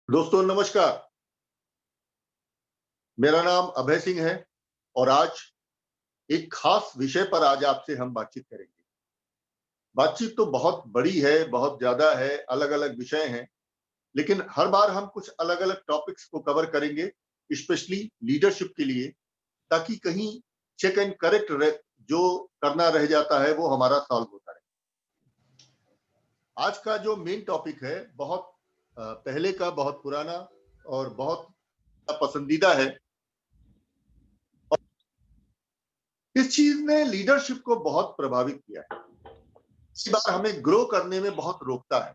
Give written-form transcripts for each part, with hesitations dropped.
दोस्तों नमस्कार। मेरा नाम अभय सिंह है और आज एक खास विषय पर आज आपसे हम बातचीत करेंगे। बातचीत तो बहुत बड़ी है, बहुत ज़्यादा है, अलग-अलग विषय हैं, लेकिन हर बार हम कुछ अलग-अलग टॉपिक्स को कवर करेंगे, स्पेशली लीडरशिप के लिए, ताकि कहीं चेक एंड करेक्ट जो करना रह जाता है, वो हमारा सॉल्व होता रहे। आज का जो मेन टॉपिक है, बहुत पहले का, बहुत पुराना और बहुत पसंदीदा है। इस चीज ने लीडरशिप को बहुत प्रभावित किया है। इस बार हमें ग्रो करने में बहुत रोकता है।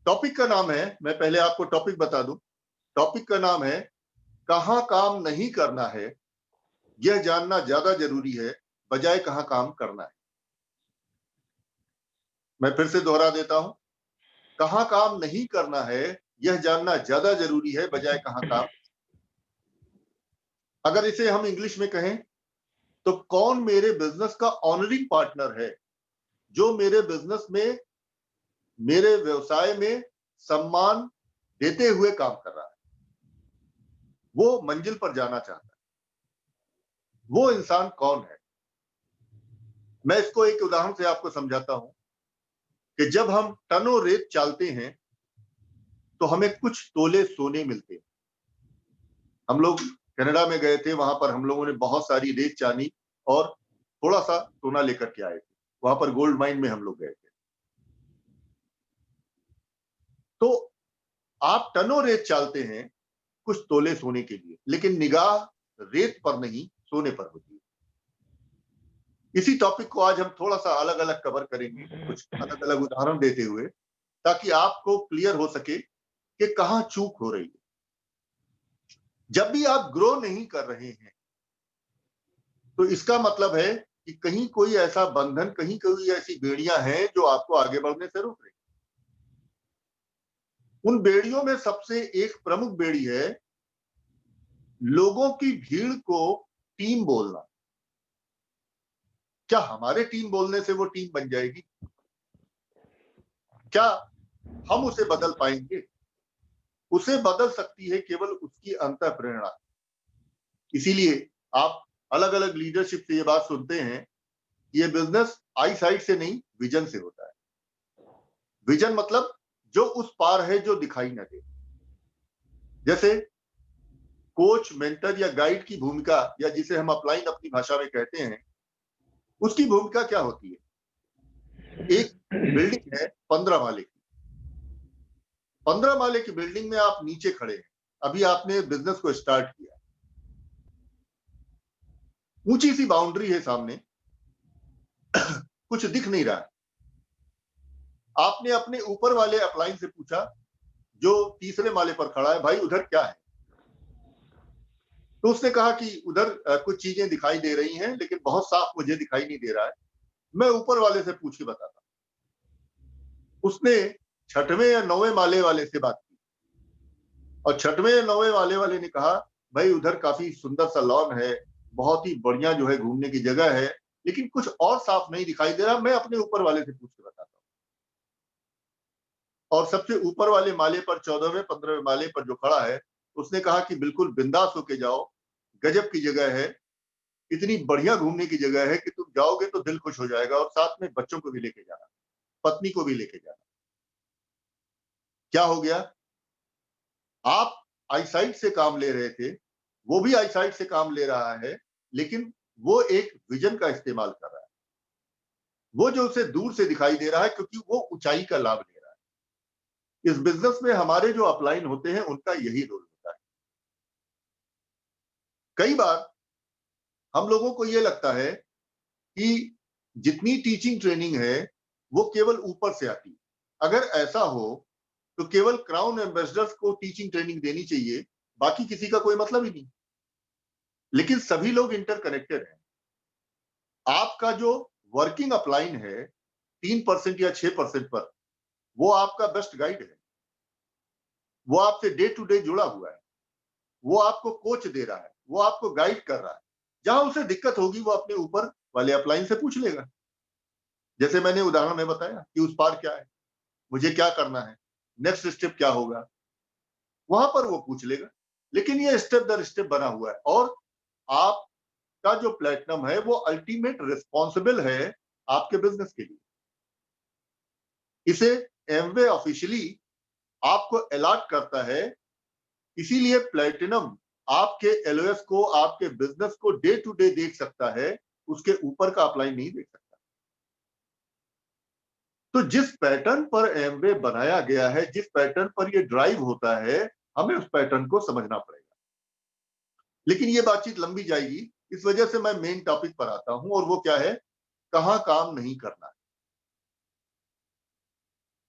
टॉपिक का नाम है, मैं पहले आपको टॉपिक बता दूं। टॉपिक का नाम है कहां काम नहीं करना है, यह जानना ज्यादा जरूरी है बजाय कहां काम करना है। मैं फिर से दोहरा देता हूं, कहां काम नहीं करना है, यह जानना ज्यादा जरूरी है बजाय कहां काम। अगर इसे हम इंग्लिश में कहें तो कौन मेरे बिजनेस का ऑनरिंग पार्टनर है, जो मेरे बिजनेस में, मेरे व्यवसाय में सम्मान देते हुए काम कर रहा है, वो मंजिल पर जाना चाहता है, वो इंसान कौन है। मैं इसको एक उदाहरण से आपको समझाता हूं कि जब हम टनों रेत चालते हैं तो हमें कुछ तोले सोने मिलते हैं। हम लोग कनाडा में गए थे, वहां पर हम लोगों ने बहुत सारी रेत चानी और थोड़ा सा सोना लेकर के आए थे। वहां पर गोल्ड माइन में हम लोग गए थे। तो आप टनों रेत चालते हैं कुछ तोले सोने के लिए, लेकिन निगाह रेत पर नहीं, सोने पर होती है। इसी टॉपिक को आज हम थोड़ा सा अलग अलग कवर करेंगे, कुछ अलग अलग उदाहरण देते हुए, ताकि आपको क्लियर हो सके कि कहां चूक हो रही है। जब भी आप ग्रो नहीं कर रहे हैं तो इसका मतलब है कि कहीं कोई ऐसा बंधन, कहीं कोई ऐसी बेड़ियां हैं जो आपको आगे बढ़ने से रोक रही। उन बेड़ियों में सबसे एक प्रमुख बेड़ी है लोगों की भीड़ को टीम बोलना। क्या हमारे टीम बोलने से वो टीम बन जाएगी? क्या हम उसे बदल पाएंगे? उसे बदल सकती है केवल उसकी अंतःप्रेरणा। इसीलिए आप अलग अलग लीडरशिप से ये बात सुनते हैं, ये बिजनेस आई साइड से नहीं, विजन से होता है। विजन मतलब जो उस पार है, जो दिखाई न दे। जैसे कोच, मेंटर या गाइड की भूमिका, या जिसे हम अपलाइन अपनी भाषा में कहते हैं, उसकी भूमिका क्या होती है? एक बिल्डिंग है 15 माले की। 15 माले की बिल्डिंग में आप नीचे खड़े हैं, अभी आपने बिजनेस को स्टार्ट किया, ऊंची सी बाउंड्री है सामने, कुछ दिख नहीं रहा है। आपने अपने ऊपर वाले अपलाइन से पूछा, जो तीसरे माले पर खड़ा है, भाई उधर क्या है? तो उसने कहा कि उधर कुछ चीजें दिखाई दे रही हैं, लेकिन बहुत साफ मुझे दिखाई नहीं दे रहा है, मैं ऊपर वाले से पूछ के बताता। उसने छठवें या नौवें माले वाले से बात की और छठवें या नौवें माले वाले ने कहा, भाई उधर काफी सुंदर सा लॉन है, बहुत ही बढ़िया जो है घूमने की जगह है, लेकिन कुछ और साफ नहीं दिखाई दे रहा, मैं अपने ऊपर वाले से पूछ के बताता हूँ। और सबसे ऊपर वाले माले पर, 14वें 15वें माले पर जो खड़ा है, उसने कहा कि बिल्कुल बिंदास होके जाओ, गजब की जगह है, इतनी बढ़िया घूमने की जगह है कि तुम जाओगे तो दिल खुश हो जाएगा, और साथ में बच्चों को भी लेके जाना, पत्नी को भी लेके जाना। क्या हो गया? आप आईसाइट से काम ले रहे थे, वो भी आईसाइट से काम ले रहा है, लेकिन वो एक विजन का इस्तेमाल कर रहा है। वो जो उसे दूर से दिखाई दे रहा है, क्योंकि वो ऊंचाई का लाभ ले रहा है। इस बिजनेस में हमारे जो अपलाइन होते हैं, उनका यही रोल होता है। कई बार हम लोगों को ये लगता है कि जितनी टीचिंग ट्रेनिंग है वो केवल ऊपर से आती है। अगर ऐसा हो तो केवल क्राउन एम्बेसडर्स को टीचिंग ट्रेनिंग देनी चाहिए, बाकी किसी का कोई मतलब ही नहीं। लेकिन सभी लोग इंटरकनेक्टेड हैं। आपका जो वर्किंग अपलाइन है 3% या 6% पर, वो आपका बेस्ट गाइड है। वो आपसे डे टू डे जुड़ा हुआ है, वो आपको कोच दे रहा है, वो आपको गाइड कर रहा है। जहां उसे दिक्कत होगी वो अपने ऊपर वाले अपलाइन से पूछ लेगा। जैसे मैंने उदाहरण में बताया कि उस पार क्या है, मुझे क्या करना है। नेक्स्ट स्टेप क्या होगा, वहां पर वो पूछ लेगा। लेकिन ये स्टेप दर स्टेप बना हुआ है, और आपका जो प्लेटिनम है वो अल्टीमेट रिस्पॉन्सिबल है आपके बिजनेस के लिए। इसे एमवे ऑफिशियली आपको अलॉट करता है, इसीलिए प्लेटिनम आपके एलओएस को, आपके बिजनेस को डे टू डे देख सकता है, उसके ऊपर का अपलाइन नहीं देख सकता। तो जिस पैटर्न पर एमवे बनाया गया है, जिस पैटर्न पर ये ड्राइव होता है, हमें उस पैटर्न को समझना पड़ेगा। लेकिन ये बातचीत लंबी जाएगी, इस वजह से मैं मेन टॉपिक पर आता हूं, और वो क्या है, कहां काम नहीं करना है।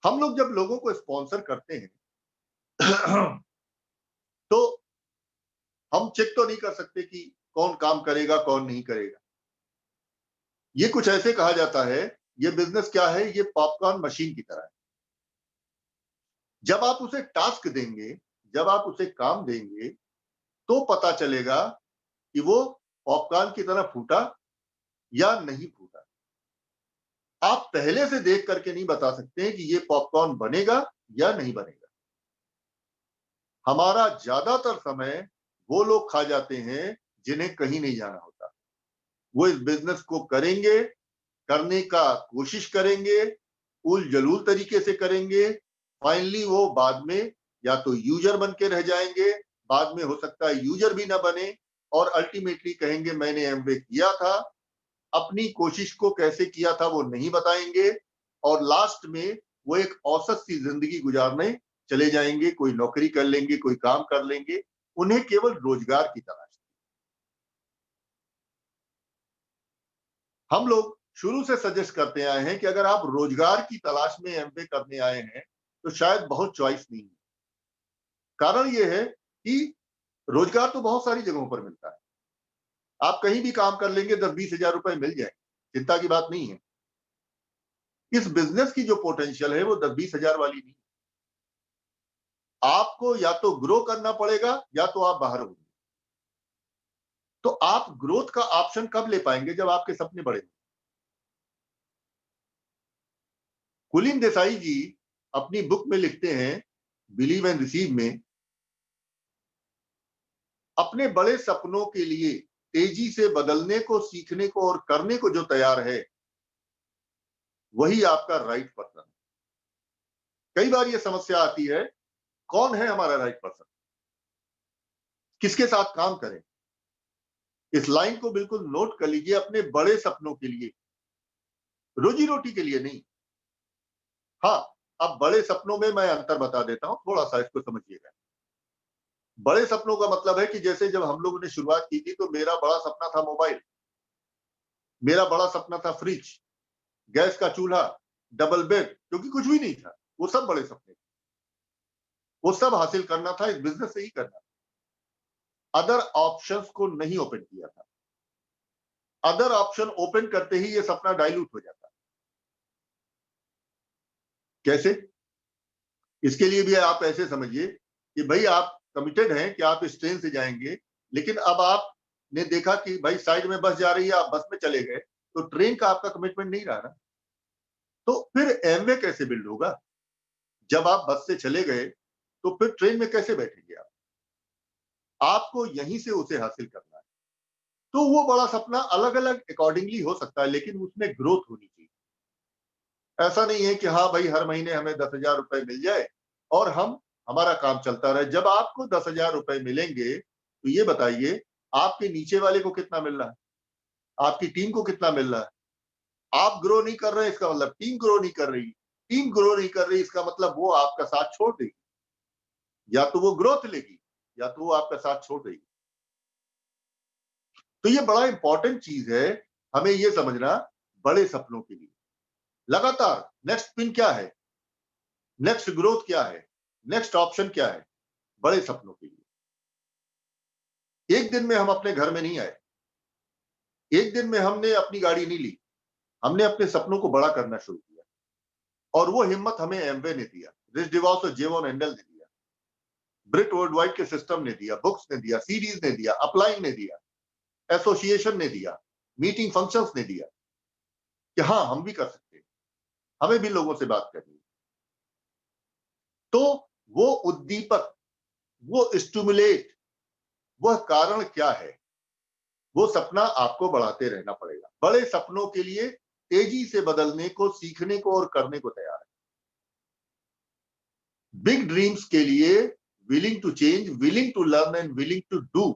हम लोग जब लोगों को स्पॉन्सर करते हैं तो हम चेक तो नहीं कर सकते कि कौन काम करेगा कौन नहीं करेगा। ये कुछ ऐसे कहा जाता है, ये बिजनेस क्या है, ये पॉपकॉर्न मशीन की तरह है। जब आप उसे टास्क देंगे, जब आप उसे काम देंगे, तो पता चलेगा कि वो पॉपकॉर्न की तरह फूटा या नहीं फूटा। आप पहले से देख करके नहीं बता सकते हैं कि ये पॉपकॉर्न बनेगा या नहीं बनेगा। हमारा ज्यादातर समय वो लोग खा जाते हैं जिन्हें कहीं नहीं जाना होता। वो इस बिजनेस को करेंगे, करने का कोशिश करेंगे, उल जलूल तरीके से करेंगे, फाइनली वो बाद में या तो यूजर बन के रह जाएंगे, बाद में हो सकता है यूजर भी ना बने, और अल्टीमेटली कहेंगे मैंने एमवे किया था, अपनी कोशिश को कैसे किया था वो नहीं बताएंगे, और लास्ट में वो एक औसत सी जिंदगी गुजारने चले जाएंगे। कोई नौकरी कर लेंगे, कोई काम कर लेंगे, उन्हें केवल रोजगार की तलाश। हम लोग शुरू से सजेस्ट करते आए हैं कि अगर आप रोजगार की तलाश में एमबीए करने आए हैं तो शायद बहुत चॉइस नहीं है। कारण यह है कि रोजगार तो बहुत सारी जगहों पर मिलता है, आप कहीं भी काम कर लेंगे, 10-20 हजार रुपए मिल जाए, चिंता की बात नहीं है। इस बिजनेस की जो पोटेंशियल है वो 10-20 हजार वाली नहीं। आपको या तो ग्रो करना पड़ेगा या तो आप बाहर होंगे। तो आप ग्रोथ का ऑप्शन कब ले पाएंगे, जब आपके सपने बड़े हों। कुलीन देसाई जी अपनी बुक में लिखते हैं, बिलीव एंड रिसीव में, अपने बड़े सपनों के लिए तेजी से बदलने को, सीखने को और करने को जो तैयार है, वही आपका राइट पर्सन है। कई बार ये समस्या आती है, कौन है हमारा राइट पर्सन, किसके साथ काम करें। इस लाइन को बिल्कुल नोट कर लीजिए, अपने बड़े सपनों के लिए, रोजी रोटी के लिए नहीं। हाँ, अब बड़े सपनों में मैं अंतर बता देता हूं, थोड़ा सा इसको समझिएगा। बड़े सपनों का मतलब है कि जैसे जब हम लोगों ने शुरुआत की थी तो मेरा बड़ा सपना था मोबाइल, मेरा बड़ा सपना था फ्रिज, गैस का चूल्हा, डबल बेड, क्योंकि कुछ भी नहीं था। वो सब बड़े सपने थे, वो सब हासिल करना था, इस बिजनेस से ही करना था। अदर ऑप्शंस को नहीं ओपन किया था। अदर ऑप्शन ओपन करते ही ये सपना डाइल्यूट हो जाता। कैसे? इसके लिए भी आप ऐसे समझिए कि भाई आप कमिटेड हैं कि आप इस ट्रेन से जाएंगे, लेकिन अब आपने देखा कि भाई साइड में बस जा रही है, आप बस में चले गए, तो ट्रेन का आपका कमिटमेंट नहीं रहा ना। तो फिर एमवे कैसे बिल्ड होगा? जब आप बस से चले गए तो फिर ट्रेन में कैसे बैठेंगे आप? आपको यहीं से उसे हासिल करना है। तो वो बड़ा सपना अलग अलग अकॉर्डिंगली हो सकता है, लेकिन उसमें ग्रोथ होनी चाहिए। ऐसा नहीं है कि हाँ भाई हर महीने हमें 10,000 रुपए मिल जाए और हम हमारा काम चलता रहे। जब आपको 10,000 रुपए मिलेंगे तो ये बताइए आपके नीचे वाले को कितना मिल रहा है, आपकी टीम को कितना मिल रहा है। आप ग्रो नहीं कर रहे हैं, इसका मतलब टीम ग्रो नहीं कर रही। टीम ग्रो नहीं कर रही, इसका मतलब वो आपका साथ छोड़ देगी, या तो वो ग्रोथ लेगी या तो वो आपका साथ छोड़ देगी। तो ये बड़ा इंपॉर्टेंट चीज है, हमें ये समझना, बड़े सपनों के लिए लगातार नेक्स्ट पिन क्या है, नेक्स्ट ग्रोथ क्या है, नेक्स्ट ऑप्शन क्या है, बड़े सपनों के लिए। एक दिन में हम अपने घर में नहीं आए, एक दिन में हमने अपनी गाड़ी नहीं ली, हमने अपने सपनों को बड़ा करना शुरू किया, और वो हिम्मत हमें एमवे ने दिया, रिच डिवॉस और जेवॉन एंडल ने दिया, ब्रिट वर्ल्ड वाइड के सिस्टम ने दिया, बुक्स ने दिया, सीरीज ने दिया, अपलाइन ने दिया, एसोसिएशन ने दिया, मीटिंग फंक्शंस ने दिया कि हाँ हम भी कर सकते हैं, हमें भी लोगों से बात करनी है। तो वो उद्दीपक, वो स्टिमुलेट, वह कारण क्या है? वो सपना आपको बढ़ाते रहना पड़ेगा। बड़े सपनों के लिए तेजी से बदलने को, सीखने को और करने को तैयार है। बिग ड्रीम्स के लिए willing to change, willing to learn and willing to do.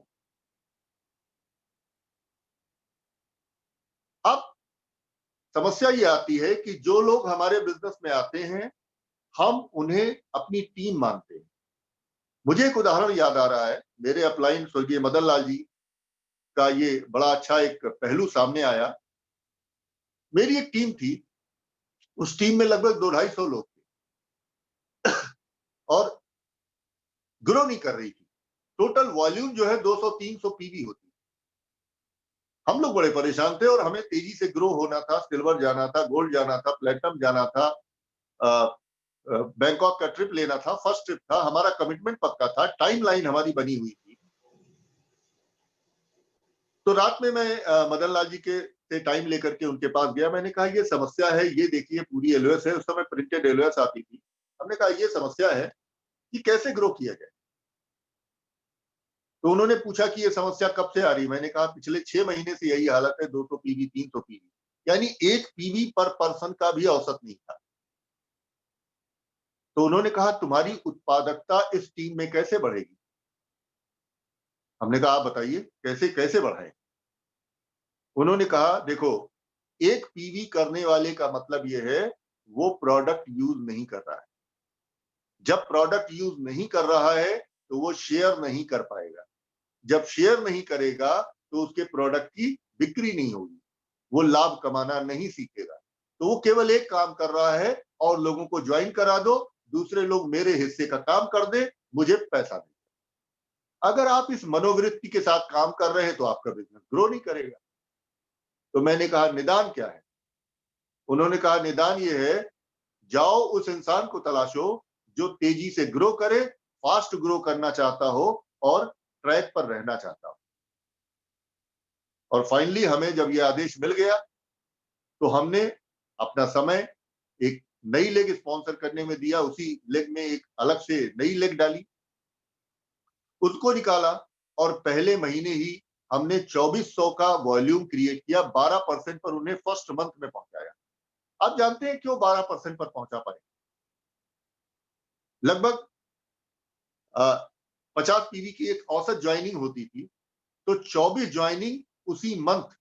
अब समस्या ये आती है कि जो लोग हमारे बिजनेस में आते हैं, हम उन्हें अपनी टीम मानते हैं। मुझे एक उदाहरण याद आ रहा है, मेरे अपलाइन स्वर्गीय मदन लाल जी का ये बड़ा अच्छा एक पहलू सामने आया। मेरी एक टीम थी, उस टीम में लगभग 200-250 लोग थे और ग्रो नहीं कर रही थी। टोटल वॉल्यूम जो है 200-300 पीवी होती। हम लोग बड़े परेशान थे और हमें तेजी से ग्रो होना था, सिल्वर जाना था, गोल्ड जाना था, प्लेटिनम जाना था, बैंकॉक का ट्रिप लेना था, फर्स्ट ट्रिप था, हमारा कमिटमेंट पक्का था, टाइमलाइन हमारी बनी हुई थी। तो रात में मैं मदन लाल जी के से टाइम लेकर के उनके पास गया। मैंने कहा ये समस्या है, ये देखिए पूरी एलओएस है, उस समय प्रिंटेड एलओएस आती थी। हमने कहा ये समस्या है कि कैसे ग्रो किया जाए। तो उन्होंने पूछा कि ये समस्या कब से आ रही है? मैंने कहा पिछले 6 महीने से यही हालत है, 200 पीवी, 300 पीवी, यानी 1 पीवी पर पर्सन का भी औसत नहीं था। तो उन्होंने कहा तुम्हारी उत्पादकता इस टीम में कैसे बढ़ेगी? हमने कहा आप बताइए कैसे कैसे बढ़ाएं? उन्होंने कहा देखो, 1 पीवी करने वाले का मतलब ये है वो प्रोडक्ट यूज नहीं कर रहा है। जब प्रोडक्ट यूज नहीं कर रहा है तो वो शेयर नहीं कर पाएगा। जब शेयर नहीं करेगा तो उसके प्रोडक्ट की बिक्री नहीं होगी, वो लाभ कमाना नहीं सीखेगा। तो वो केवल एक काम कर रहा है, और लोगों को ज्वाइन करा दो, दूसरे लोग मेरे हिस्से का काम कर दे, मुझे पैसा दे। अगर आप इस मनोवृत्ति के साथ काम कर रहे हैं तो आपका बिजनेस ग्रो नहीं करेगा। तो मैंने कहा निदान क्या है? उन्होंने कहा निदान ये है, जाओ उस इंसान को तलाशो जो तेजी से ग्रो करे, फास्ट ग्रो करना चाहता हो और ट्रैक पर रहना चाहता हो। और फाइनली हमें जब यह आदेश मिल गया तो हमने अपना समय एक नई लेग स्पॉन्सर करने में दिया, उसी लेग में एक अलग से नई लेग डाली, उसको निकाला और पहले महीने ही हमने 2400 का वॉल्यूम क्रिएट किया, 12% पर उन्हें फर्स्ट मंथ में पहुंचाया। आप जानते हैं क्यों 12% पर पहुंचा पाए? लगभग 50 पीवी की एक औसत ज्वाइनिंग होती थी, तो 24 ज्वाइनिंग उसी मंथ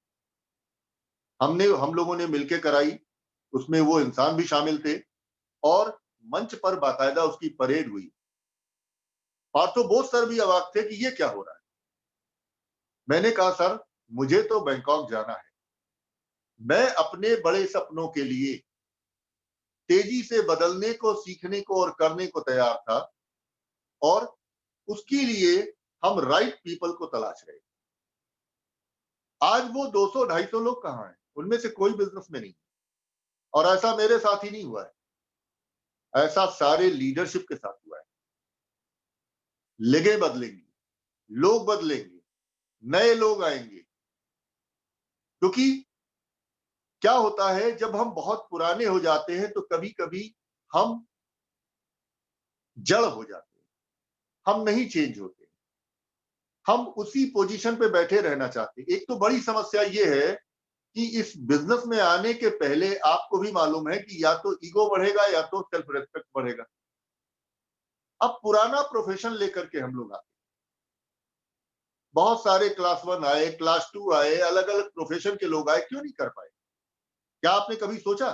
हम लोगों ने मिलकर कराई। उसमें वो इंसान भी शामिल थे और मंच पर बाकायदा उसकी परेड हुई। पार्थो बोस सर भी अवाक थे कि ये क्या हो रहा है। मैंने कहा सर, मुझे तो बैंकॉक जाना है, मैं अपने बड़े सपनों के लिए तेजी से बदलने को, सीखने को और करने को तैयार था, और उसके लिए हम राइट पीपल को तलाश रहे। आज वो 200-250 लोग कहां हैं? उनमें से कोई बिजनेस में नहीं। और ऐसा मेरे साथ ही नहीं हुआ है, ऐसा सारे लीडरशिप के साथ हुआ है। लेगे बदलेंगी, लोग बदलेंगे, नए लोग आएंगे। क्योंकि क्या होता है, जब हम बहुत पुराने हो जाते हैं तो कभी कभी हम जड़ हो जाते हैं, हम नहीं चेंज होते, हम उसी पोजीशन पे बैठे रहना चाहते हैं। एक तो बड़ी समस्या ये है कि इस बिजनेस में आने के पहले आपको भी मालूम है कि या तो ईगो बढ़ेगा या तो सेल्फ रेस्पेक्ट बढ़ेगा। अब पुराना प्रोफेशन लेकर के हम लोग आते, बहुत सारे क्लास 1 आए, क्लास 2 आए, अलग अलग प्रोफेशन के लोग आए, क्यों नहीं कर पाए? क्या आपने कभी सोचा?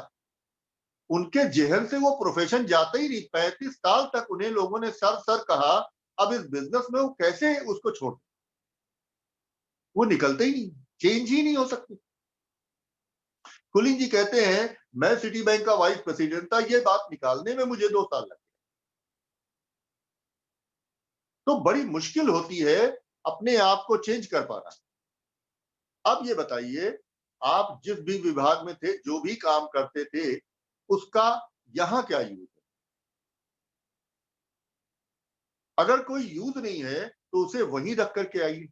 उनके जेहन से वो प्रोफेशन जाता ही नहीं। 35 साल तक उन्हें लोगों ने सर सर कहा, अब इस बिजनेस में वो कैसे उसको छोड़, वो निकलते ही नहीं, चेंज ही नहीं हो सकती। कुलिन जी कहते हैं मैं सिटी बैंक का वाइस प्रेसिडेंट था, ये बात निकालने में मुझे 2 साल लगे। तो बड़ी मुश्किल होती है अपने आप को चेंज कर पाना। अब ये बताइए, आप जिस भी विभाग में थे, जो भी काम करते थे, उसका यहाँ क्या यूज है? अगर कोई यूज नहीं है तो उसे वहीं रख करके आइए।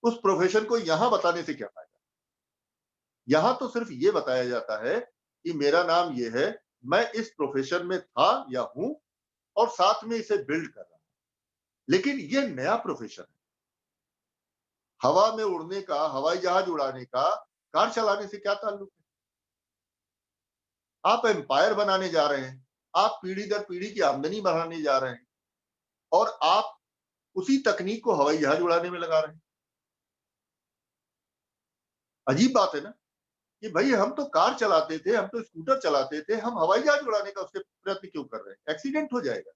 उस प्रोफेशन को यहां बताने से क्या फायदा? यहां तो सिर्फ ये बताया जाता है कि मेरा नाम ये है, मैं इस प्रोफेशन में था या हूं, और साथ में इसे बिल्ड कर रहा हूं। लेकिन ये नया प्रोफेशन है। हवा में उड़ने का, हवाई जहाज उड़ाने का कार चलाने से क्या ताल्लुक है? आप एम्पायर बनाने जा रहे हैं, आप पीढ़ी दर पीढ़ी की आमदनी बढ़ाने जा रहे हैं और आप उसी तकनीक को हवाई जहाज उड़ाने में लगा रहे हैं। अजीब बात है ना कि भाई हम तो कार चलाते थे, हम तो स्कूटर चलाते थे, हम हवाई जहाज उड़ाने का उससे प्रयत्न क्यों कर रहे हैं? एक्सीडेंट हो जाएगा।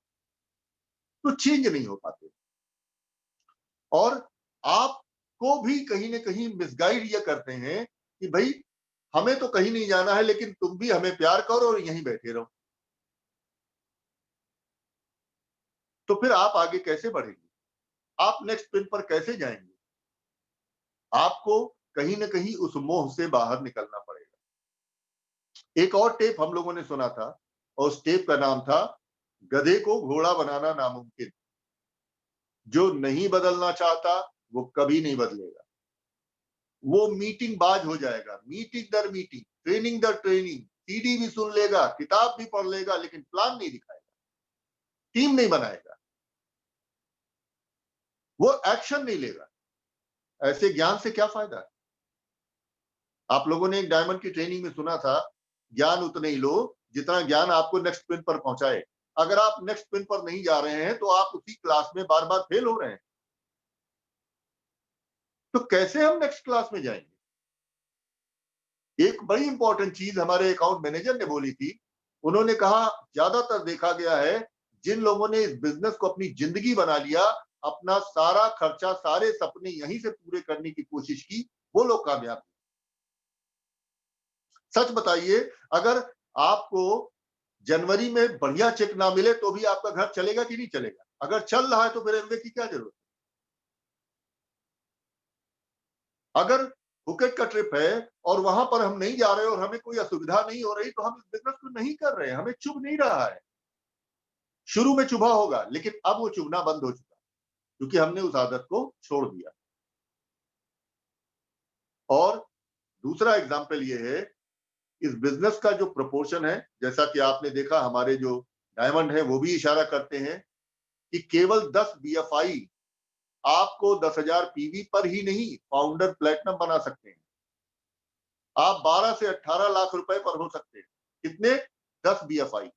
तो चेंज नहीं हो पाते और आपको भी कहीं ना कहीं मिसगाइड ये करते हैं कि भाई हमें तो कहीं नहीं जाना है, लेकिन तुम भी हमें प्यार करो और यहीं बैठे रहो। तो फिर आप आगे कैसे बढ़ेंगे? आप नेक्स्ट पिन पर कैसे जाएंगे? आपको कहीं ना कहीं उस मोह से बाहर निकलना पड़ेगा। एक और टेप हम लोगों ने सुना था और उस टेप का नाम था गधे को घोड़ा बनाना नामुमकिन। जो नहीं बदलना चाहता वो कभी नहीं बदलेगा। वो मीटिंग बाज हो जाएगा, मीटिंग दर मीटिंग, ट्रेनिंग दर ट्रेनिंग, सीडी भी सुन लेगा, किताब भी पढ़ लेगा, लेकिन प्लान नहीं दिखाएगा, टीम नहीं बनाएगा, वो एक्शन नहीं लेगा। ऐसे ज्ञान से क्या फायदा है? आप लोगों ने एक डायमंड की ट्रेनिंग में सुना था, ज्ञान उतना ही लो जितना ज्ञान आपको नेक्स्ट पिन पर पहुंचाए। अगर आप नेक्स्ट पिन पर नहीं जा रहे हैं तो आप उसी क्लास में बार बार फेल हो रहे हैं। तो कैसे हम नेक्स्ट क्लास में जाएंगे? एक बड़ी इंपॉर्टेंट चीज हमारे अकाउंट मैनेजर ने बोली थी। उन्होंने कहा ज्यादातर देखा गया है जिन लोगों ने इस बिजनेस को अपनी जिंदगी बना लिया, अपना सारा खर्चा, सारे सपने यहीं से पूरे करने की कोशिश की, वो लोग कामयाब हुए। सच बताइए, अगर आपको जनवरी में बढ़िया चेक ना मिले तो भी आपका घर चलेगा कि नहीं चलेगा? अगर चल रहा है तो फिर एमबीए की क्या जरूरत है? अगर फुकेट का ट्रिप है और वहां पर हम नहीं जा रहे और हमें कोई असुविधा नहीं हो रही तो हम इस बिजनेस को नहीं कर रहे हैं, हमें चुभ नहीं रहा है। शुरू में चुभा होगा लेकिन अब वो चुभना बंद हो चुका क्योंकि हमने उस आदत को छोड़ दिया। और दूसरा एग्जाम्पल ये है, इस बिजनेस का जो प्रोपोर्शन है, जैसा कि आपने देखा हमारे जो डायमंड है वो भी इशारा करते हैं कि केवल 10 बीएफआई आपको 10,000 पीवी पर ही नहीं फाउंडर प्लेटिनम बना सकते हैं। आप 12 से 18 लाख रुपए पर हो सकते हैं। कितने? 10 बीएफआई।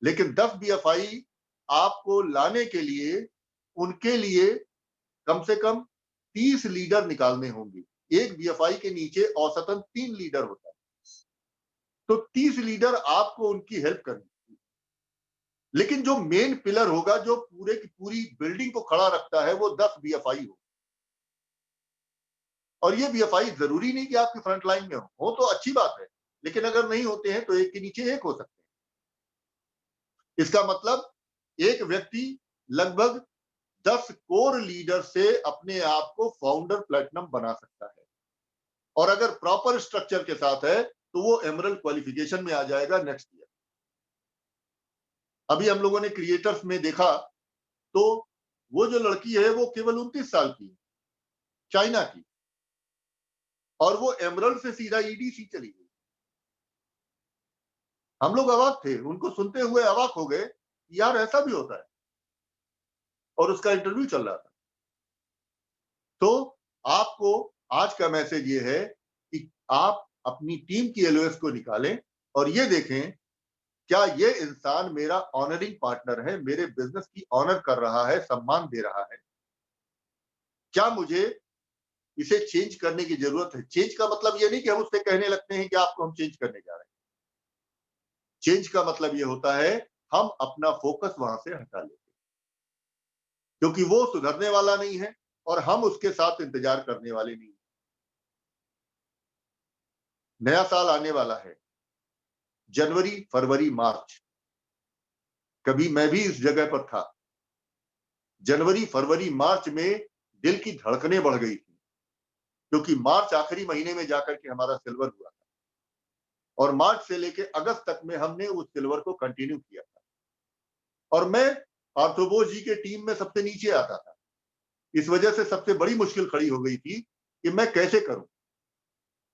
लेकिन 10 बीएफआई आपको लाने के लिए, उनके लिए कम से कम 30 लीडर निकालने होंगे। एक बीएफआई के नीचे औसतन 3 लीडर होता है। तो 30 लीडर आपको उनकी हेल्प करनी। लेकिन जो मेन पिलर होगा, जो पूरे की पूरी बिल्डिंग को खड़ा रखता है, वो 10 बीएफआई हो। और ये बीएफआई जरूरी नहीं कि आपकी फ्रंट लाइन में हो तो अच्छी बात है, लेकिन अगर नहीं होते हैं तो एक के नीचे एक हो सकते हैं। इसका मतलब एक व्यक्ति लगभग 10 कोर लीडर से अपने आप को फाउंडर प्लेटिनम बना सकता है। और अगर प्रॉपर स्ट्रक्चर के साथ है तो वो एमरल्ड क्वालिफिकेशन में आ जाएगा नेक्स्ट ईयर। अभी हम लोगों ने क्रिएटर्स में देखा तो वो जो लड़की है वो केवल 29 साल की है, चाइना की, और वो एमरल्ड से सीधा ईडीसी चली गई। हम लोग अवाक थे, उनको सुनते हुए अवाक हो गए, यार ऐसा भी होता है। और उसका इंटरव्यू चल रहा था। तो आपको आज का मैसेज ये है कि आप अपनी टीम की एलओएस को निकालें और ये देखें क्या ये इंसान मेरा ऑनरिंग पार्टनर है, मेरे बिजनेस की ऑनर कर रहा है, सम्मान दे रहा है। क्या मुझे इसे चेंज करने की जरूरत है? चेंज का मतलब ये नहीं कि हम उससे कहने लगते हैं कि आपको हम चेंज करने जा रहे हैं। चेंज का मतलब ये होता है हम अपना फोकस वहां से हटा लेते हैं, क्योंकि वो सुधरने वाला नहीं है और हम उसके साथ इंतजार करने वाले नहीं। नया साल आने वाला है, जनवरी, फरवरी, मार्च। कभी मैं भी इस जगह पर था। जनवरी, फरवरी, मार्च में दिल की धड़कनें बढ़ गई थी, क्योंकि मार्च आखिरी महीने में जाकर के हमारा सिल्वर हुआ था और मार्च से लेके अगस्त तक में हमने उस सिल्वर को कंटिन्यू किया था। और मैं पार्थोबोस जी के टीम में सबसे नीचे आता था। इस वजह से सबसे बड़ी मुश्किल खड़ी हो गई थी कि मैं कैसे करूं।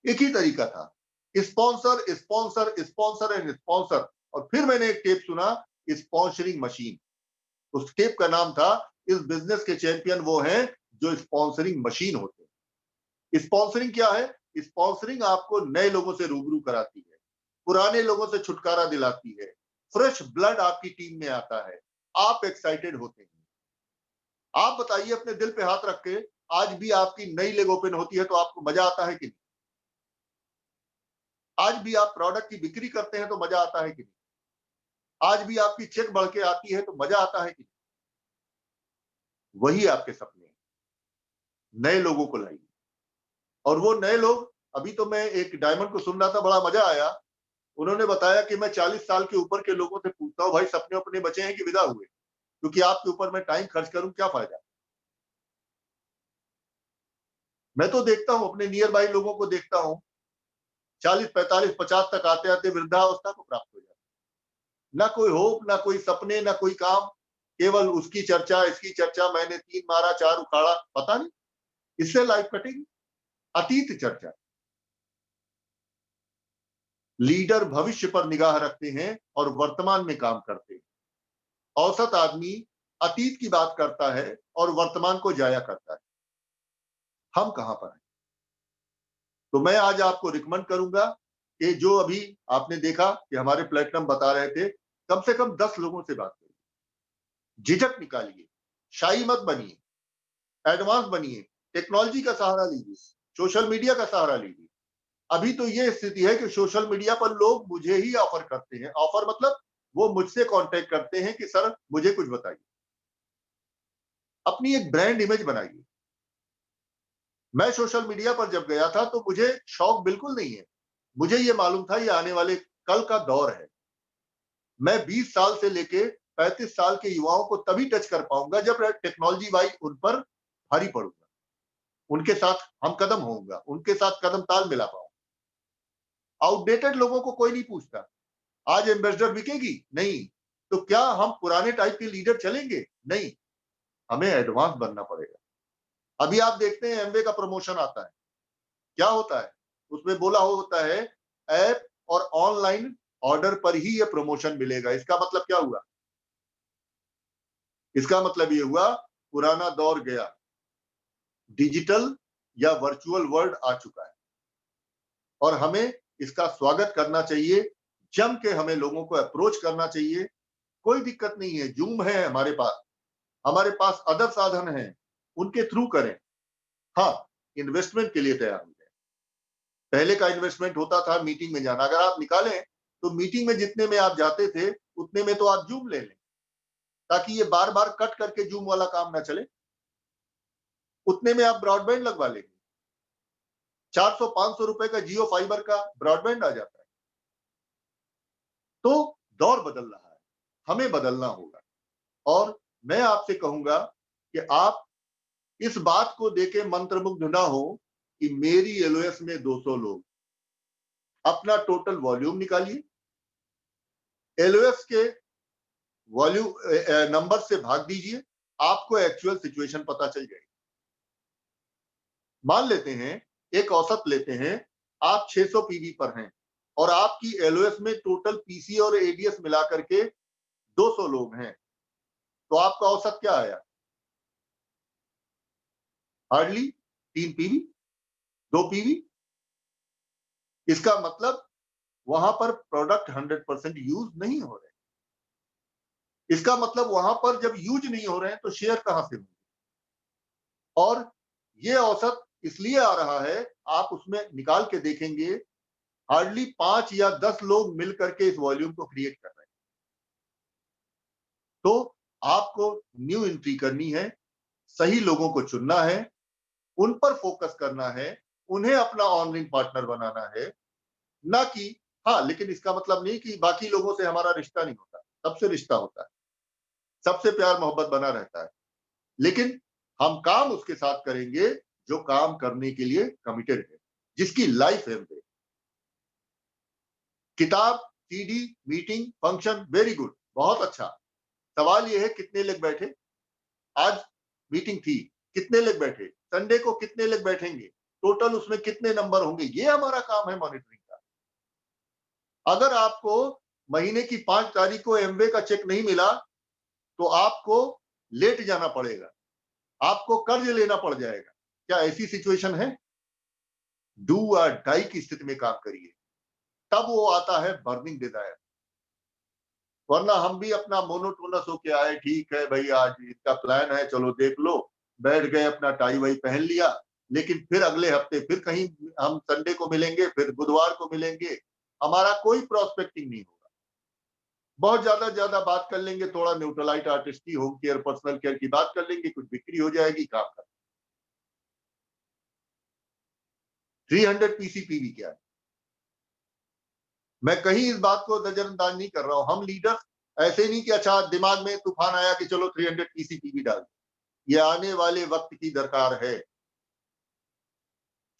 एक ही तरीका था, sponsor sponsor sponsor and sponsor. और फिर मैंने एक टेप सुना स्पॉन्सरिंग मशीन। उस टेप का नाम था इस बिजनेस के चैंपियन वो हैं जो स्पॉन्सरिंग मशीन होते हैं। स्पॉन्सरिंग क्या है? स्पॉन्सरिंग आपको नए लोगों से रूबरू कराती है, पुराने लोगों से छुटकारा दिलाती है, फ्रेश ब्लड आपकी टीम में आता है, आप एक्साइटेड होते हैं। आप बताइए अपने दिल पे हाथ रख के, आज भी आपकी नई लेग ओपन होती है तो आपको मजा आता है कि नहीं? आज भी आप प्रोडक्ट की बिक्री करते हैं तो मजा आता है कि नहीं? आज भी आपकी चेक बढ़ के आती है तो मजा आता है कि नहीं? वही आपके सपने हैं। नए लोगों को लाइए। और वो नए लोग, अभी तो मैं एक डायमंड को सुन रहा था, बड़ा मजा आया। उन्होंने बताया कि मैं 40 साल के ऊपर के लोगों से पूछता हूँ, भाई सपने अपने बचे हैं कि विदा हुए? क्योंकि आपके ऊपर मैं टाइम खर्च करूं, क्या फायदा? मैं तो देखता हूं, अपने नियर बाई लोगों को देखता हूं, 40, 45, 50 तक आते आते वृद्धावस्था को प्राप्त हो जाता है। ना कोई होप, ना कोई सपने, ना कोई काम, केवल उसकी चर्चा, इसकी चर्चा, मैंने 3 मारा 4 उखाड़ा, पता नहीं इससे लाइफ कटेगी। अतीत चर्चा। लीडर भविष्य पर निगाह रखते हैं और वर्तमान में काम करते हैं। औसत आदमी अतीत की बात करता है और वर्तमान को जाया करता है। हम कहां पर हैं? तो मैं आज आपको रिकमेंड करूंगा कि जो अभी आपने देखा कि हमारे प्लेटिनम बता रहे थे, कम से कम 10 लोगों से बात करिए, झिझक निकालिए, शाही मत बनिए, एडवांस बनिए, टेक्नोलॉजी का सहारा लीजिए, सोशल मीडिया का सहारा लीजिए। अभी तो ये स्थिति है कि सोशल मीडिया पर लोग मुझे ही ऑफर करते हैं। ऑफर मतलब वो मुझसे कांटेक्ट करते हैं कि सर मुझे कुछ बताइए। अपनी एक ब्रांड इमेज बनाइए। मैं सोशल मीडिया पर जब गया था तो मुझे शौक बिल्कुल नहीं है। मुझे ये मालूम था ये आने वाले कल का दौर है। मैं 20 साल से लेके 35 साल के युवाओं को तभी टच कर पाऊंगा जब टेक्नोलॉजी वाइज उन पर भारी पड़ूंगा, उनके साथ हम कदम होऊंगा, उनके साथ कदम ताल मिला पाऊंगा। आउटडेटेड लोगों को कोई नहीं पूछता। आज एम्बेसडर बिकेगी? नहीं। तो क्या हम पुराने टाइप के लीडर चलेंगे? नहीं। हमें एडवांस बनना पड़ेगा। अभी आप देखते हैं एमवे का प्रमोशन आता है, क्या होता है उसमें? बोला होता है ऐप और ऑनलाइन ऑर्डर पर ही ये प्रमोशन मिलेगा। इसका मतलब क्या हुआ? इसका मतलब ये हुआ पुराना दौर गया, डिजिटल या वर्चुअल वर्ल्ड आ चुका है और हमें इसका स्वागत करना चाहिए। जम के हमें लोगों को अप्रोच करना चाहिए। कोई दिक्कत नहीं है, जूम है हमारे पास अदर साधन हैं, उनके थ्रू करें। हाँ, इन्वेस्टमेंट के लिए तैयार हो जाए। पहले का इन्वेस्टमेंट होता था मीटिंग में जाना, अगर आप निकालें तो मीटिंग में जितने में आप जाते थे उतने में तो आप जूम ले लें, ताकि ये बार बार कट करके जूम वाला काम ना चले। उतने में आप ब्रॉडबैंड लगवा लेंगे, 400-500 रुपए का जियो फाइबर का ब्रॉडबैंड आ जाता है। तो दौर बदल रहा है, हमें बदलना होगा। और मैं आपसे कहूंगा कि आप इस बात को देके मंत्रमुग्ध ना हो कि मेरी एलओएस में 200 लोग। अपना टोटल वॉल्यूम निकालिए, एलओएस के वॉल्यूम नंबर से भाग दीजिए, आपको एक्चुअल सिचुएशन पता चल जाएगी। मान लेते हैं, एक औसत लेते हैं, आप 600 पीवी पर हैं और आपकी एलओएस में टोटल पीसी और एडीएस मिलाकर के 200 लोग हैं, तो आपका औसत क्या आया? Hardly 3 PV, 2 PV. इसका मतलब वहां पर प्रोडक्ट 100% यूज नहीं हो रहे। इसका मतलब वहां पर जब यूज नहीं हो रहे हैं तो शेयर कहां से होंगे? और ये औसत इसलिए आ रहा है, आप उसमें निकाल के देखेंगे, हार्डली 5 या 10 लोग मिलकर के इस वॉल्यूम को क्रिएट कर रहे हैं। तो आपको न्यू एंट्री करनी है, सही लोगों को चुनना है, उन पर फोकस करना है, उन्हें अपना ऑनलाइन पार्टनर बनाना है, ना कि हाँ, लेकिन इसका मतलब नहीं कि बाकी लोगों से हमारा रिश्ता नहीं होता, सबसे रिश्ता होता है, सबसे प्यार मोहब्बत बना रहता है। लेकिन हम काम उसके साथ करेंगे जो काम करने के लिए कमिटेड है, जिसकी लाइफ है। किताब, CD, meeting, function, very good, बहुत अच्छा। सवाल ये है कितने लोग बैठे? आज मीटिंग थी, कितने लोग बैठे? संडे को कितने लोग बैठेंगे? टोटल उसमें कितने नंबर होंगे? ये हमारा काम है मॉनिटरिंग का। अगर आपको महीने की 5 तारीख को एमवे का चेक नहीं मिला तो आपको लेट जाना पड़ेगा, आपको कर्ज लेना पड़ जाएगा। क्या ऐसी सिचुएशन है? डू और डाई की स्थिति में काम करिए, तब वो आता है बर्निंग डिजायर। वरना हम भी अपना मोनोटोनस होके आए, ठीक है भाई आज इसका प्लान है, चलो देख लो, बैठ गए, अपना टाई वाई पहन लिया, लेकिन फिर अगले हफ्ते फिर कहीं हम संडे को मिलेंगे, फिर बुधवार को मिलेंगे, हमारा कोई प्रोस्पेक्टिंग नहीं होगा। बहुत ज्यादा बात कर लेंगे, थोड़ा न्यूट्रलाइट आर्टिस्ट की, होम केयर, पर्सनल केयर की बात कर लेंगे, कुछ बिक्री हो जाएगी, काम कर। 300 पीसीपीवी क्या है? मैं कहीं इस बात को नजरअंदाज नहीं कर रहा हूं। हम लीडर ऐसे नहीं कि अच्छा दिमाग में तूफान आया कि चलो 300 पीसीपीवी डाल, ये आने वाले वक्त की दरकार है।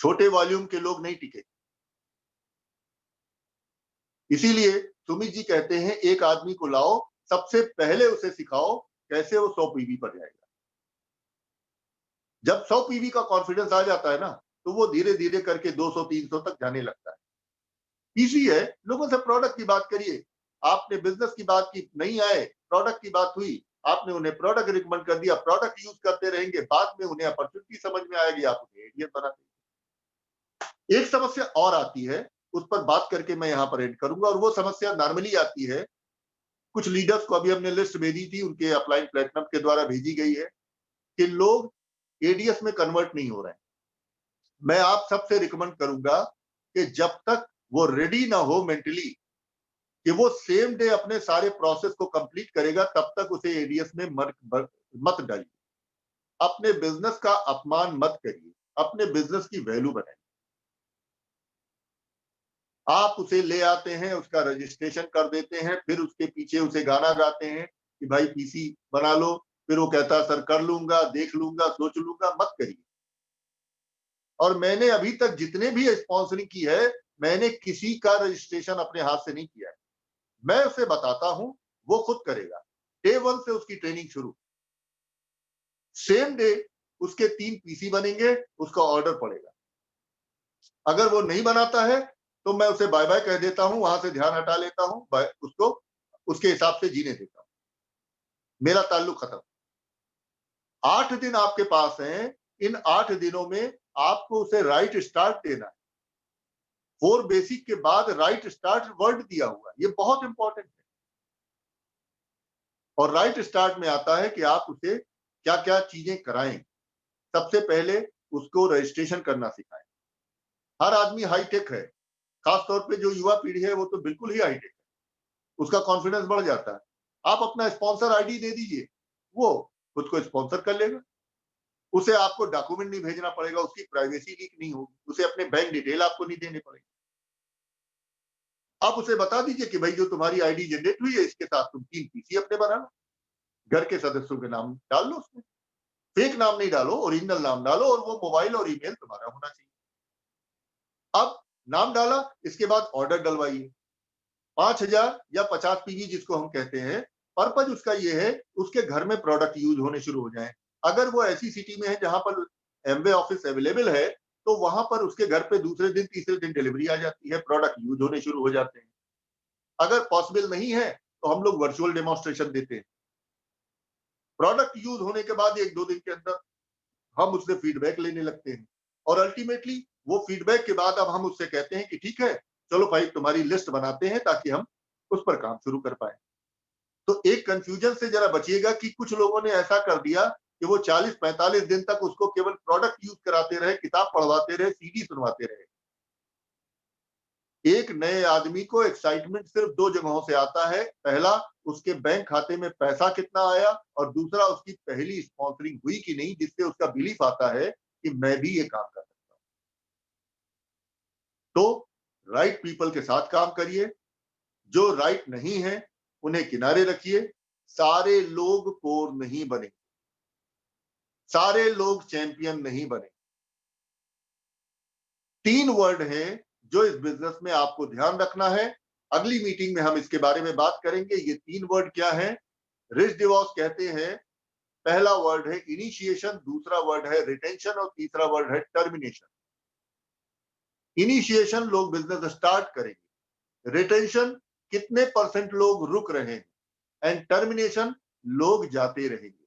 छोटे वॉल्यूम के लोग नहीं टिके। इसीलिए सुमित जी कहते हैं एक आदमी को लाओ, सबसे पहले उसे सिखाओ कैसे वो 100 पीवी पर जाएगा। जब 100 पीवी का कॉन्फिडेंस आ जाता है ना, तो वो धीरे धीरे करके 200-300 तक जाने लगता है। इजी है, लोगों से प्रोडक्ट की बात करिए। आपने बिजनेस की बात की, नहीं आए, प्रोडक्ट की बात हुई, आपने उन्हें प्रोडक्ट रिकमेंड कर दिया, प्रोडक्ट यूज करते रहेंगे, बाद में उन्हें अपॉर्चुनिटी समझ में आएगी, आप उन्हें एडीएस बना देंगे। एक समस्या और आती है, उस पर बात करके मैं यहाँ पर एंड करूंगा, और वो समस्या नॉर्मली आती है, कुछ लीडर्स को अभी हमने लिस्ट भेजी थी, उनके अपलाइन प्लेटिनम के द्वारा भेजी गई है, कि लोग एडीएस में कन्वर्ट नहीं हो रहे हैं। मैं आप सबसे रिकमेंड करूंगा कि जब तक वो रेडी ना हो मेंटली कि वो सेम डे अपने सारे प्रोसेस को कंप्लीट करेगा, तब तक उसे एडीएस में मत डालिए। अपने बिजनेस का अपमान मत करिए, अपने बिजनेस की वैल्यू बनाइए। आप उसे ले आते हैं, उसका रजिस्ट्रेशन कर देते हैं, फिर उसके पीछे उसे गाना गाते हैं कि भाई पीसी बना लो, फिर वो कहता सर कर लूंगा, देख लूंगा, सोच लूंगा। मत करिए। और मैंने अभी तक जितने भी स्पॉन्सरिंग की है, मैंने किसी का रजिस्ट्रेशन अपने हाथ से नहीं किया है। मैं उसे बताता हूं, वो खुद करेगा। डे 1 से उसकी ट्रेनिंग शुरू, सेम डे उसके 3 पीसी बनेंगे, उसका ऑर्डर पड़ेगा। अगर वो नहीं बनाता है तो मैं उसे बाय बाय कह देता हूं, वहां से ध्यान हटा लेता हूं, उसको उसके हिसाब से जीने देता हूं, मेरा ताल्लुक खत्म। 8 दिन आपके पास हैं, इन 8 दिनों में आपको उसे राइट स्टार्ट देना है। 4 बेसिक के बाद राइट स्टार्ट वर्ड दिया हुआ है, ये बहुत इंपॉर्टेंट है। और राइट स्टार्ट में आता है कि आप उसे क्या क्या चीजें कराएं। सबसे पहले उसको रजिस्ट्रेशन करना सिखाएं। हर आदमी हाईटेक है, खासतौर पे जो युवा पीढ़ी है वो तो बिल्कुल ही हाईटेक है, उसका कॉन्फिडेंस बढ़ जाता है। आप अपना स्पॉन्सर आईडी दे दीजिए, वो खुद को स्पॉन्सर कर लेगा। उसे आपको डॉक्यूमेंट नहीं भेजना पड़ेगा, उसकी प्राइवेसी लीक नहीं होगी, उसे अपने बैंक डिटेल आपको नहीं देने पड़ेगी। आप उसे बता दीजिए कि भाई जो तुम्हारी आईडी जनरेट हुई है, इसके साथ तुम 3 पीसी अपने बना लो, घर के सदस्यों के नाम डाल लो उसमें। फेक नाम नहीं डालो, ओरिजिनल नाम डालो, और वो मोबाइल और ईमेल तुम्हारा होना चाहिए। अब नाम डाला, इसके बाद ऑर्डर डलवाइए। 5,000 या 50 पीवी जिसको हम कहते हैं, पर्पज उसका ये है उसके घर में प्रोडक्ट यूज होने शुरू हो जाए। अगर वो ऐसी सिटी में है जहां पर एमवे ऑफिस अवेलेबल है, तो वहां पर उसके घर पे दूसरे दिन तीसरे दिन डिलीवरी आ जाती है, प्रोडक्ट यूज होने शुरू हो जाते हैं। अगर पॉसिबल नहीं है तो हम लोग वर्चुअल डेमोन्स्ट्रेशन देते हैं। प्रोडक्ट यूज होने के बाद 1-2 दिन के अंदर हम उससे फीडबैक लेने लगते हैं, और अल्टीमेटली वो फीडबैक के बाद अब हम उससे कहते हैं कि ठीक है, चलो भाई तुम्हारी लिस्ट बनाते हैं ताकि हम उस पर काम शुरू कर पाए। तो एक कंफ्यूजन से जरा बचिएगा कि कुछ लोगों ने ऐसा कर दिया कि वो 40-45 दिन तक उसको केवल प्रोडक्ट यूज कराते रहे, किताब पढ़वाते रहे, सीडी सुनवाते रहे। एक नए आदमी को एक्साइटमेंट सिर्फ 2 जगहों से आता है। पहला, उसके बैंक खाते में पैसा कितना आया, और दूसरा, उसकी पहली स्पॉन्सरिंग हुई कि नहीं, जिससे उसका बिलीफ आता है कि मैं भी ये काम कर सकता हूं। तो राइट पीपल के साथ काम करिए, जो राइट नहीं है उन्हें किनारे रखिए। सारे लोग कोर नहीं बने, सारे लोग चैंपियन नहीं बने। 3 वर्ड हैं जो इस बिजनेस में आपको ध्यान रखना है। अगली मीटिंग में हम इसके बारे में बात करेंगे। ये 3 वर्ड क्या है? रिच डिवॉर्स कहते हैं, पहला वर्ड है इनिशिएशन, दूसरा वर्ड है रिटेंशन, और तीसरा वर्ड है टर्मिनेशन। इनिशिएशन, लोग बिजनेस स्टार्ट करेंगे। रिटेंशन, कितने परसेंट लोग रुक रहे हैं, एंड टर्मिनेशन लोग जाते रहेंगे।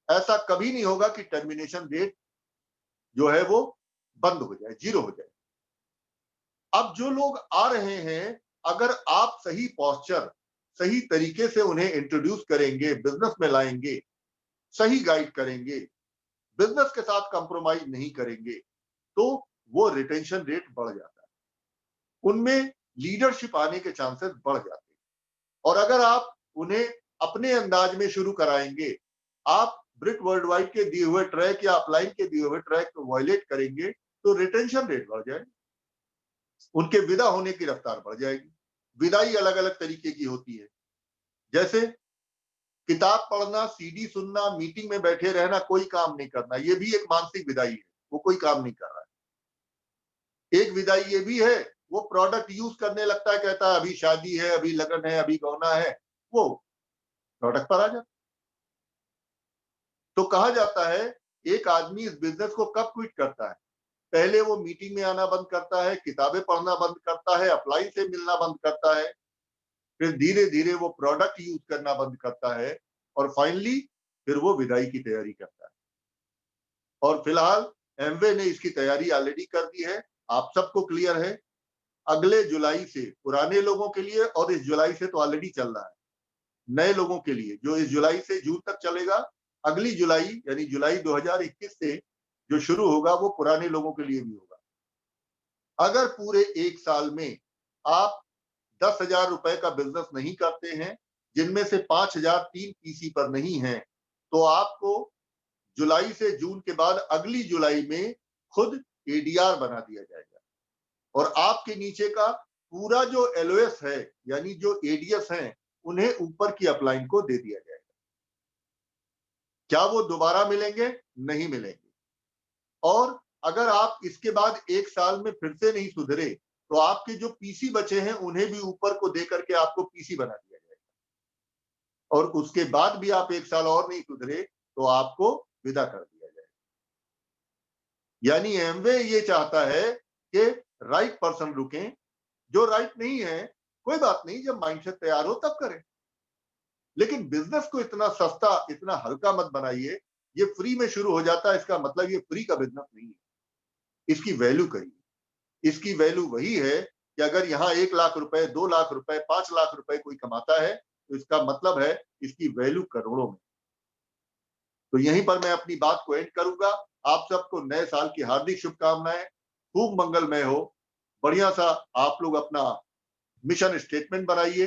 ऐसा कभी नहीं होगा कि टर्मिनेशन रेट जो है वो बंद हो जाए, जीरो हो जाए। अब जो लोग आ रहे हैं, अगर आप सही पॉस्चर, सही तरीके से उन्हें इंट्रोड्यूस करेंगे, बिजनेस में लाएंगे, सही गाइड करेंगे, बिजनेस के साथ कंप्रोमाइज नहीं करेंगे, तो वो रिटेंशन रेट बढ़ जाता है, उनमें लीडरशिप आने के चांसेस बढ़ जाते हैं। और अगर आप उन्हें अपने अंदाज में शुरू कराएंगे, आप ब्रिट वर्ल्ड वाइड के दिए हुए ट्रैक या अपलाइन के दिए हुए ट्रैक को वायलेट करेंगे, तो रिटेंशन रेट बढ़ जाएगी, उनके विदा होने की रफ्तार बढ़ जाएगी। विदाई अलग अलग तरीके की होती है, जैसे किताब पढ़ना, सीडी सुनना, मीटिंग में बैठे रहना, कोई काम नहीं करना, ये भी एक मानसिक विदाई है, वो कोई काम नहीं कर रहा है। एक विदाई ये भी है, वो प्रोडक्ट यूज करने लगता है, कहता है अभी शादी है, अभी लगन है, अभी गौना है, वो प्रोडक्ट पर आ जाता है। तो कहा जाता है एक आदमी इस बिजनेस को कब क्विट करता है, पहले वो मीटिंग में आना बंद करता है, किताबें पढ़ना बंद करता है, अपलाइन से मिलना बंद करता है, फिर धीरे धीरे वो प्रोडक्ट यूज करना बंद करता है, और फाइनली फिर वो विदाई की तैयारी करता है। और फिलहाल एमवे ने इसकी तैयारी ऑलरेडी कर दी है, आप सबको क्लियर है। अगले जुलाई से पुराने लोगों के लिए, और इस जुलाई से तो ऑलरेडी चल रहा है, नए लोगों के लिए जो इस जुलाई से जून तक चलेगा, अगली जुलाई यानी जुलाई 2021 से जो शुरू होगा वो पुराने लोगों के लिए भी होगा। अगर पूरे एक साल में आप 10,000 रुपए का बिजनेस नहीं करते हैं, जिनमें से 5,000 3 पीसी पर नहीं है, तो आपको जुलाई से जून के बाद अगली जुलाई में खुद एडीआर बना दिया जाएगा, और आपके नीचे का पूरा जो एलओएस है, यानी जो एडीएस हैं, उन्हें ऊपर की अपलाइन को दे दिया जाएगा। क्या वो दोबारा मिलेंगे? नहीं मिलेंगे। और अगर आप इसके बाद एक साल में फिर से नहीं सुधरे, तो आपके जो पीसी बचे हैं उन्हें भी ऊपर को दे करके आपको पीसी बना दिया जाएगा, और उसके बाद भी आप एक साल और नहीं सुधरे तो आपको विदा कर दिया जाएगा। यानी एमवे ये चाहता है कि राइट पर्सन रुकें, जो राइट नहीं है कोई बात नहीं, जब माइंडसेट तैयार हो तब करें, लेकिन बिजनेस को इतना सस्ता, इतना हल्का मत बनाइए। ये फ्री में शुरू हो जाता है, इसका मतलब ये फ्री का बिजनेस नहीं है, इसकी वैल्यू करिए। इसकी वैल्यू वही है कि अगर यहाँ 1 लाख रुपए, 2 लाख रुपए, 5 लाख रुपए कोई कमाता है, तो इसका मतलब है इसकी वैल्यू करोड़ों में। तो यहीं पर मैं अपनी बात को एंड करूंगा। आप सबको नए साल की हार्दिक शुभकामनाएं, खूब मंगलमय हो। बढ़िया सा आप लोग अपना मिशन स्टेटमेंट बनाइए,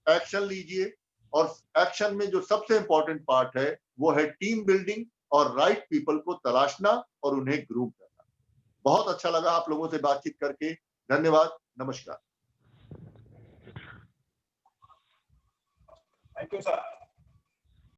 एक्शन लीजिए, और एक्शन में जो सबसे इंपॉर्टेंट पार्ट है वो है टीम बिल्डिंग और राइट पीपल को तलाशना और उन्हें ग्रुप करना। बहुत अच्छा लगा आप लोगों से बातचीत करके। धन्यवाद, नमस्कार। Thank you sir.